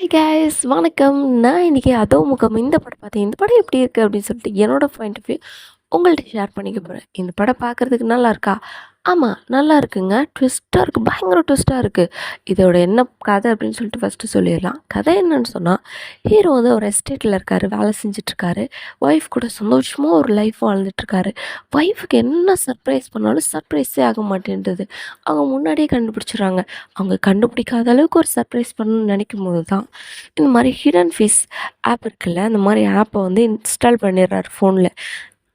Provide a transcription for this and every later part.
Hey guys வணக்கம். நான் இன்னைக்கு அதோ முகம் இந்த படம் பார்த்தேன். இந்த படம் எப்படி இருக்குது அப்படின்னு சொல்லிட்டு என்னோட பாயிண்ட் ஆஃப் வியூ உங்கள்ட்ட ஷேர் பண்ணிக்க போகிறேன். இந்த படம் பார்க்குறதுக்கு நல்லா இருக்கா? ஆமாம், நல்லா இருக்குங்க. ட்விஸ்ட்டாக இருக்குது, பயங்கர ட்விஸ்ட்டாக இருக்குது. இதோட என்ன கதை அப்படின்னு சொல்லிட்டு ஃபஸ்ட்டு சொல்லிடலாம். கதை என்னன்னு சொன்னால், ஹீரோ வந்து ஒரு எஸ்டேட்டில் இருக்கார், வேலை செஞ்சிட்ருக்காரு. ஒய்ஃப் கூட சந்தோஷமாக ஒரு லைஃப் வாழ்ந்துட்டுருக்காரு. ஒய்ஃபுக்கு என்ன சர்ப்ரைஸ் பண்ணாலும் சர்ப்ரைஸே ஆக மாட்டேன்றது. அவங்க முன்னாடியே கண்டுபிடிச்சிடுறாங்க. அவங்க கண்டுபிடிக்காத அளவுக்கு ஒரு சர்ப்ரைஸ் பண்ணணும்னு நினைக்கும் போது தான் இந்த மாதிரி ஹிடன் ஃபேஸ் ஆப் இருக்குல்ல, அந்த மாதிரி ஆப்பை வந்து இன்ஸ்டால் பண்ணிடுறாரு ஃபோனில்.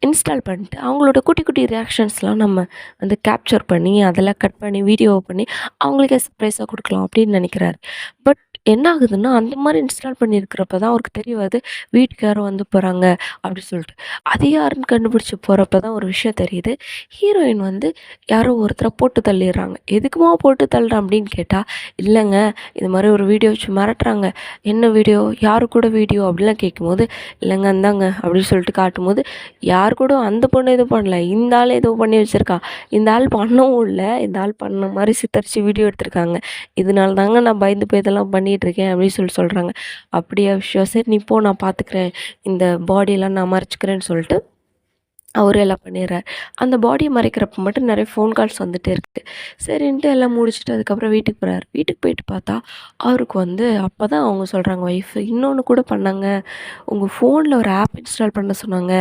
இன்ஸ்டால் பண்ணிட்டு அவங்களோட குட்டி குட்டி ரியாக்ஷன்ஸ்லாம் நம்ம வந்து கேப்சர் பண்ணி அதெல்லாம் கட் பண்ணி வீடியோ பண்ணி அவங்களுக்கே சர்ப்ரைஸாக கொடுக்கலாம் அப்படின்னு நினைக்கிறாரு. பட் என்ன ஆகுதுன்னா, அந்த மாதிரி இன்ஸ்டால் பண்ணியிருக்கிறப்ப தான் அவருக்கு தெரிய வருது, வீட்டுக்கு யாரோ வந்து போகிறாங்க அப்படி சொல்லிட்டு. அது யாருன்னு கண்டுபிடிச்சி போகிறப்ப தான் ஒரு விஷயம் தெரியுது. ஹீரோயின் வந்து யாரோ ஒருத்தரை போட்டு தள்ளிடுறாங்க. எதுக்குமா போட்டு தள்ளுறேன் அப்படின்னு கேட்டால், இல்லைங்க இது மாதிரி ஒரு வீடியோ வச்சு மிரட்டுறாங்க. என்ன வீடியோ, யாரு கூட வீடியோ அப்படிலாம் கேட்கும்போது, இல்லைங்க இந்தாங்க அப்படின்னு சொல்லிட்டு காட்டும்போது, யார் கூட அந்த பொண்ணு எதுவும் பண்ணல, இந்த ஆள் ஏதோ பண்ணி வச்சுருக்கா, இந்த ஆள் பண்ணவும் இல்லை, இந்த ஆள் பண்ண மாதிரி சித்தரித்து வீடியோ எடுத்திருக்காங்க, இதனால தாங்க நான் பயந்து போய் இதெல்லாம் பண்ணிகிட்ருக்கேன் அப்படின்னு சொல்கிறாங்க. அப்படியா விஷயம், சரி நீ போ நான் பார்த்துக்கிறேன், இந்த பாடியெல்லாம் நான் மறைச்சிக்கிறேன்னு சொல்லிட்டு அவரும் எல்லாம் பண்ணிடுறார். அந்த பாடியை மறைக்கிறப்ப மட்டும் நிறைய ஃபோன் கால்ஸ் வந்துகிட்டே இருக்குது. சரின்ட்டு எல்லாம் முடிச்சுட்டு அதுக்கப்புறம் வீட்டுக்கு போகிறாரு. வீட்டுக்கு போயிட்டு பார்த்தா அவருக்கு வந்து அப்போ தான் அவங்க சொல்கிறாங்க ஒய்ஃபு, இன்னொன்று கூட பண்ணாங்க, உங்கள் ஃபோனில் ஒரு ஆப் இன்ஸ்டால் பண்ண சொன்னாங்க,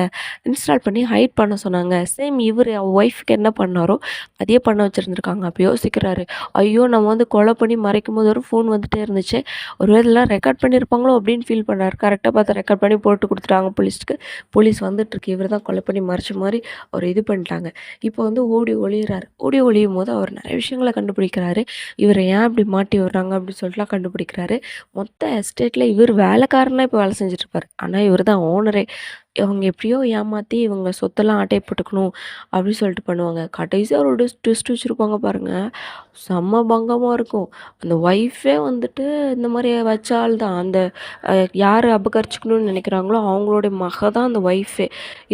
இன்ஸ்டால் பண்ணி ஹைட் பண்ண சொன்னாங்க. சேம் இவர் ஒய்ஃபுக்கு என்ன பண்ணாரோ அதே பண்ண வச்சுருந்துருக்காங்க. அப்போ யோசிக்கிறாரு, ஐயோ நம்ம வந்து கொலை பண்ணி மறைக்கும் போது ஒரு ஃபோன் வந்துகிட்டே இருந்துச்சு, ஒரு இதெல்லாம் ரெக்கார்ட் பண்ணியிருப்பாங்களோ அப்படின்னு ஃபீல் பண்ணார். கரெக்டாக பார்த்து ரெக்கார்ட் பண்ணி போட்டு கொடுத்துட்டாங்க போலீஸ்க்கு. போலீஸ் வந்துட்டுருக்கு, இவர் தான் கொலை பண்ணி மறைச்ச மாதிரி அவர் இது பண்ணிட்டாங்க. இப்போ வந்து ஓடி ஒளியிறாரு. ஓடி ஒளியும் போது அவர் நிறைய விஷயங்களை கண்டுபிடிக்கிறாரு. இவரை ஏன் இப்படி மாட்டி விடுறாங்க அப்படின்னு சொல்லிட்டுலாம் கண்டுபிடிக்கிறாரு. மொத்த எஸ்டேட்டில் இவர் வேலைக்காரனாக இப்போ வேலை செஞ்சுட்ருப்பார். ஆனால் இவர் தான் ஓனரே. அவங்க எப்படியோ ஏமாற்றி இவங்க சொத்தெல்லாம் ஆட்டையை போட்டுக்கணும் அப்படின்னு சொல்லிட்டு பண்ணுவாங்க. கடைசியாக ஒரு ட்விஸ்ட் வச்சுருப்பாங்க பாருங்கள், செம்ம பங்கமாக இருக்கும். அந்த ஒய்ஃபே வந்துட்டு இந்த மாதிரி வச்ச ஆள் தான். அந்த யார் அபகரிச்சுக்கணும்னு நினைக்கிறாங்களோ அவங்களுடைய மக தான் அந்த ஒய்ஃபே.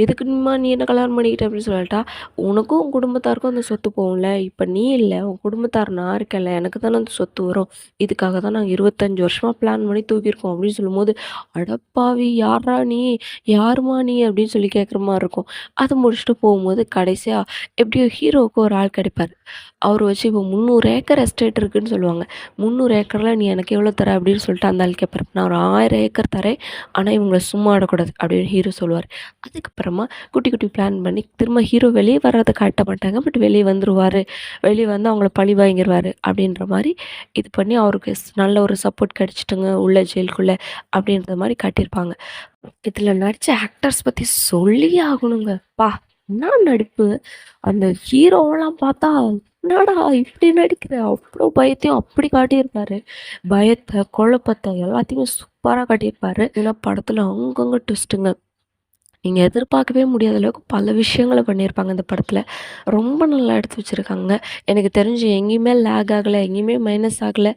எதுக்குமா நீ என்ன கல்யாணம் பண்ணிக்கிட்ட அப்படின்னு சொல்லிட்டா, உனக்கும் உன் குடும்பத்தாருக்கும் அந்த சொத்து போகும்ல, இப்போ நீ இல்லை உன் குடும்பத்தார் நான் இருக்கேன்ல, எனக்கு தானே அந்த சொத்து வரும், இதுக்காக தான் நாங்கள் 25 வருஷமாக பிளான் பண்ணி தூக்கியிருக்கோம் அப்படின்னு சொல்லும்போது, அடப்பாவி யாரா நீ, யாருமா நீ அப்படின்னு சொல்லி கேட்குற மாதிரி இருக்கும். அதை முடிச்சுட்டு போகும்போது கடைசியாக எப்படியோ ஹீரோவுக்கு ஒரு ஆள் கிடைப்பார். அவர் வச்சு இப்போ 300 ஏக்கர் எஸ்டேட் இருக்குதுன்னு சொல்லுவாங்க. 300 ஏக்கரில் நீ எனக்கு எவ்வளோ தர அப்படின்னு சொல்லிட்டு அந்த ஆள் கேட்பார். நான் ஒரு 1000 ஏக்கர் தரேன், ஆனால் இவங்கள சும்மா ஆடக்கூடாது அப்படின்னு ஹீரோ சொல்லுவார். அதுக்கப்புறமா குட்டி குட்டி பிளான் பண்ணி திரும்ப ஹீரோ வெளியே வர்றதை காட்ட மாட்டாங்க, பட் வெளியே வந்துடுவார். வெளியே வந்து அவங்கள பழி வாங்கிடுவார் அப்படின்ற மாதிரி இது பண்ணி அவருக்கு நல்ல ஒரு சப்போர்ட் கிடச்சிட்டுங்க உள்ள ஜெயிலுக்குள்ளே அப்படின்ற மாதிரி காட்டியிருப்பாங்க. இதில் நடித்த ஆக்டர்ஸ் பற்றி சொல்லியே ஆகணுங்க. என்ன நடிப்பு! அந்த ஹீரோவெல்லாம் பார்த்தா, என்னடா இப்படி நடிக்கிற, அவ்வளோ பயத்தையும் அப்படி காட்டியிருப்பாரு. பயத்தை, குழப்பத்தை எல்லாத்தையுமே சூப்பராக காட்டியிருப்பாரு. ஏன்னா படத்தில் அங்கங்கே ட்விஸ்ட்டுங்க. நீங்கள் எதிர்பார்க்கவே முடியாத அளவுக்கு பல விஷயங்களை பண்ணியிருப்பாங்க இந்த படத்தில். ரொம்ப நல்லா எடுத்து வச்சுருக்காங்க. எனக்கு தெரிஞ்சு எங்கேயுமே லேக் ஆகலை, எங்கேயுமே மைனஸ் ஆகலை.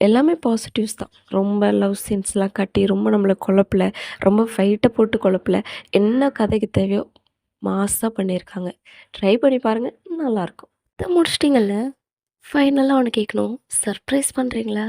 எல்லாமே பாசிட்டிவ்ஸ் தான். ரொம்ப லவ் சீன்ஸ்லாம் காட்டி ரொம்ப நம்மளை குழப்பல, ரொம்ப ஃபைட்டை போட்டு குழப்பல. என்ன கதைக்கு தேவையோ மாஸாக பண்ணியிருக்காங்க. ட்ரை பண்ணி பாருங்கள், நல்லாயிருக்கும். இதை முடிச்சிட்டிங்கல்ல, ஃபைனலாக ஒன்று கேட்கணும், சர்ப்ரைஸ் பண்ணுறீங்களா?